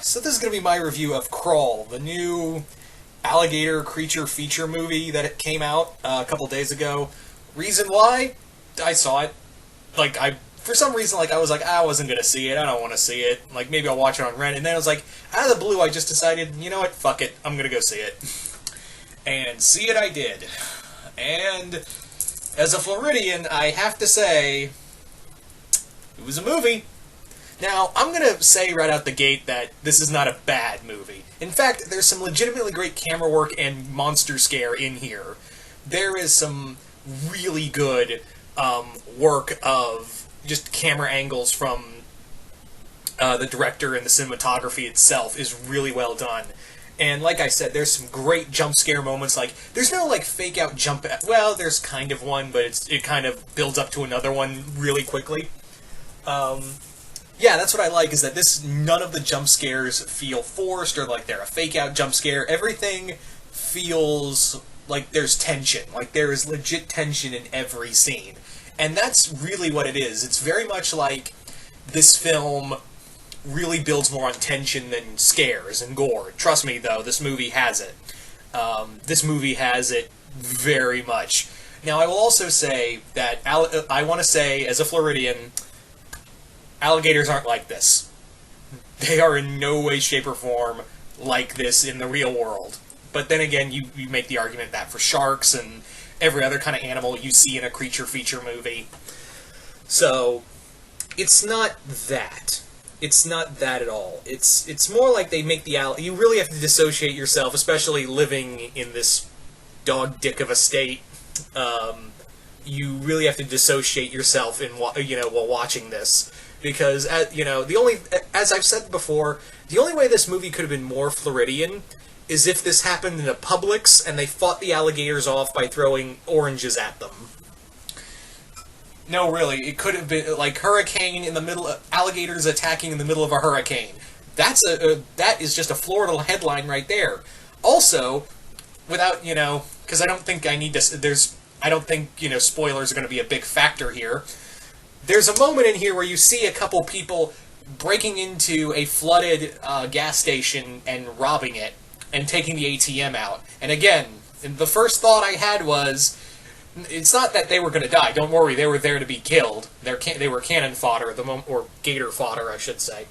So this is going to be my review of Crawl, the new alligator creature feature movie that it came out a couple days ago. Reason why? I saw it. For some reason, I was like, I wasn't going to see it, I don't want to see it. Maybe I'll watch it on Reddit. And then I was like, out of the blue, I just decided, you know what, fuck it, I'm going to go see it. And see it I did. And as a Floridian, I have to say, it was a movie. Now, I'm going to say right out the gate that this is not a bad movie. In fact, there's some legitimately great camera work and monster scare in here. There is some really good work of just camera angles from the director, and the cinematography itself is really well done. And like I said, there's some great jump scare moments. There's no fake out jump. Well, there's kind of one, but it kind of builds up to another one really quickly. Yeah, that's what I like, is that none of the jump scares feel forced or like they're a fake-out jump scare. Everything feels like there's tension. There is legit tension in every scene. And that's really what it is. It's very much like this film really builds more on tension than scares and gore. Trust me, though, this movie has it. This movie has it very much. Now, I will also say that, I want to say, as a Floridian, alligators aren't like this. They are in no way, shape, or form like this in the real world. But then again, you make the argument that for sharks and every other kind of animal you see in a creature feature movie. So, it's not that. It's not that at all. It's more like they make you really have to dissociate yourself, especially living in this dog dick of a state. You really have to dissociate yourself while watching this. Because, as I've said before, the only way this movie could have been more Floridian is if this happened in a Publix and they fought the alligators off by throwing oranges at them. No, really, it could have been hurricane in the middle, alligators attacking in the middle of a hurricane. That is just a Florida headline right there. Also, without, because I don't think I need to, I don't think, spoilers are going to be a big factor here. There's a moment in here where you see a couple people breaking into a flooded gas station and robbing it and taking the ATM out. And again, the first thought I had was, it's not that they were going to die. Don't worry, they were there to be killed. They were cannon fodder, or gator fodder, I should say.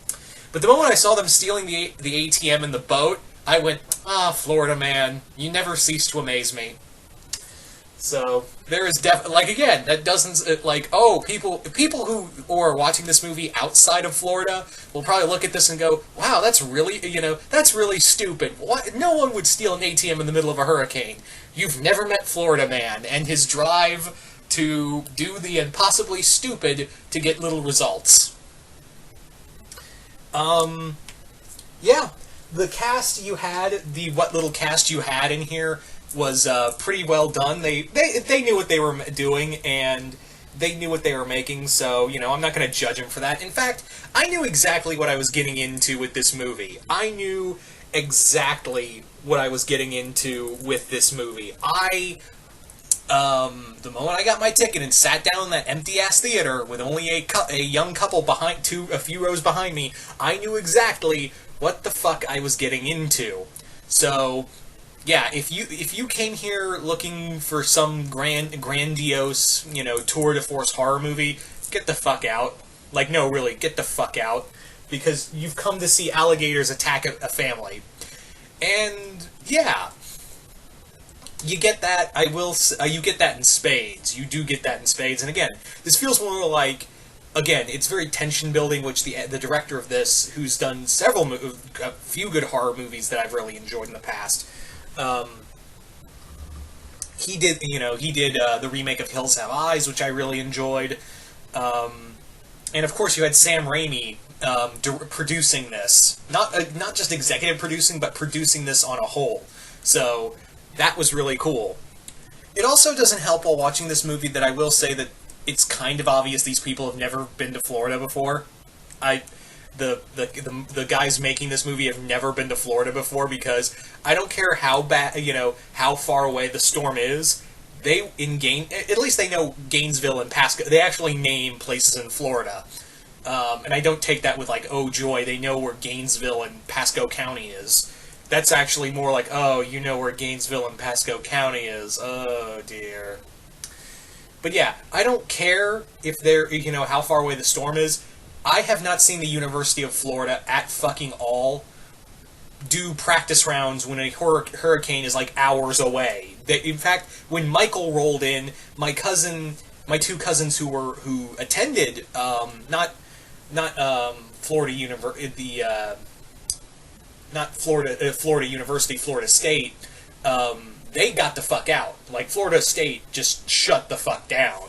But the moment I saw them stealing the ATM in the boat, I went, Florida man, you never cease to amaze me. So, there is again, that doesn't, people who are watching this movie outside of Florida will probably look at this and go, wow, that's really stupid. What? No one would steal an ATM in the middle of a hurricane. You've never met Florida man and his drive to do the impossibly stupid to get little results. Yeah, the cast you had, what little cast you had in here was pretty well done. They knew what they were doing, and they knew what they were making, so, I'm not going to judge them for that. In fact, I knew exactly what I was getting into with this movie. I knew exactly what I was getting into with this movie. The moment I got my ticket and sat down in that empty-ass theater with only a young couple a few rows behind me, I knew exactly what the fuck I was getting into. So, yeah, if you came here looking for some grandiose, tour de force horror movie, get the fuck out. No, really, get the fuck out. Because you've come to see alligators attack a family. And, yeah, you get that, you get that in spades. You do get that in spades. And again, this feels more like, it's very tension-building, which the director of this, who's done a few good horror movies that I've really enjoyed in the past, he did the remake of Hills Have Eyes, which I really enjoyed, and of course you had Sam Raimi producing this, not just executive producing, but producing this on a whole. So that was really cool. It also doesn't help while watching this movie that I will say that it's kind of obvious these people have never been to Florida before. The guys making this movie have never been to Florida before, because I don't care how bad, how far away the storm is, at least they know Gainesville and Pasco. They actually name places in Florida. And I don't take that with like, oh joy, they know where Gainesville and Pasco County is. That's actually more like, oh, you know where Gainesville and Pasco County is. Oh dear. But yeah, I don't care if they're, how far away the storm is. I have not seen the University of Florida at fucking all do practice rounds when a hurricane is like hours away. In fact, when Michael rolled in, my two cousins who attended, not Florida Florida University, Florida State, they got the fuck out. Like Florida State just shut the fuck down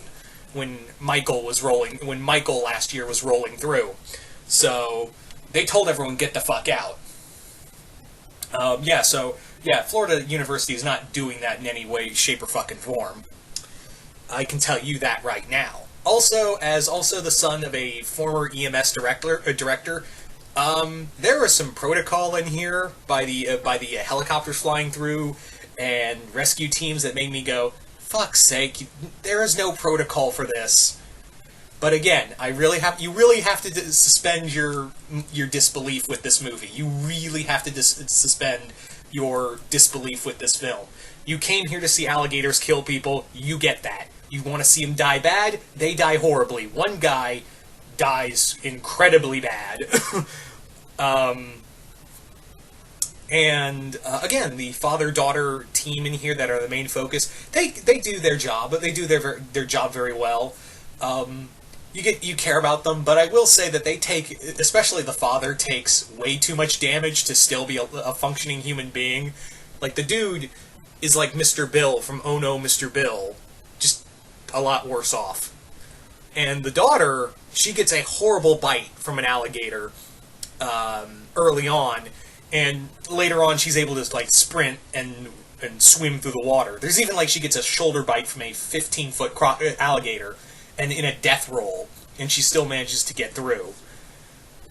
when Michael last year was rolling through. So they told everyone get the fuck out. Florida University is not doing that in any way, shape, or fucking form. I can tell you that right now. Also, as the son of a former EMS director, there was some protocol in here by the helicopters flying through and rescue teams that made me go, fuck's sake, there is no protocol for this. But again, you really have to suspend your disbelief with this movie. You really have to suspend your disbelief with this film. You came here to see alligators kill people, you get that. You want to see them die bad, they die horribly. One guy dies incredibly bad. Again, the father-daughter team in here that are the main focus, they do their job, but they do their job very well. You care about them, but I will say that they take, especially the father, takes way too much damage to still be a functioning human being. Like, the dude is like Mr. Bill from Oh No, Mr. Bill, just a lot worse off. And the daughter, she gets a horrible bite from an alligator early on, and later on she's able to like sprint and swim through the water. There's even like she gets a shoulder bite from a 15-foot alligator, and in a death roll, and she still manages to get through.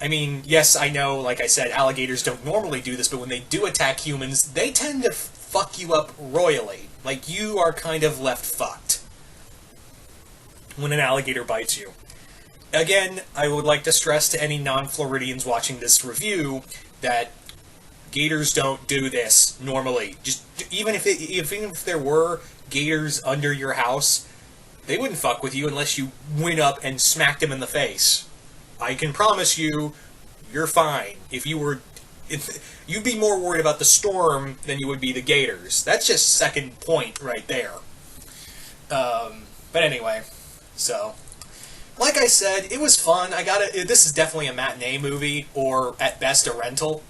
I mean, yes, I know, like I said, alligators don't normally do this, but when they do attack humans, they tend to fuck you up royally. Like, you are kind of left fucked when an alligator bites you. Again, I would like to stress to any non-Floridians watching this review that gators don't do this normally. Just even if there were gators under your house, they wouldn't fuck with you unless you went up and smacked them in the face. I can promise you, you're fine. You'd be more worried about the storm than you would be the gators. That's just second point right there. But anyway, so like I said, it was fun. This is definitely a matinee movie, or at best a rental.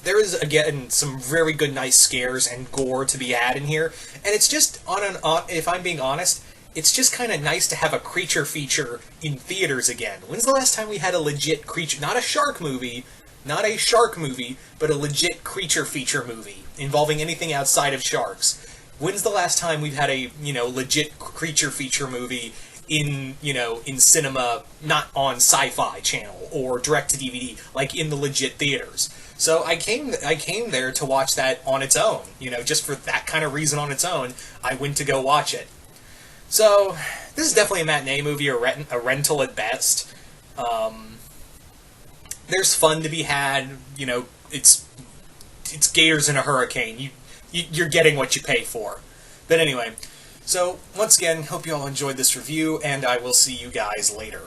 There is, again, some very good, nice scares and gore to be had in here, and it's just if I'm being honest, it's just kind of nice to have a creature feature in theaters again. When's the last time we had a legit creature, not a shark movie, but a legit creature feature movie involving anything outside of sharks? When's the last time we've had a, legit creature feature movie in cinema, not on Sci-Fi Channel or direct to DVD, like in the legit theaters? So I came there to watch that on its own, just for that kind of reason on its own. I went to go watch it. So this is definitely a matinee movie, or a rental at best. There's fun to be had. It's gators in a hurricane. You're getting what you pay for. But anyway, so once again, hope you all enjoyed this review, and I will see you guys later.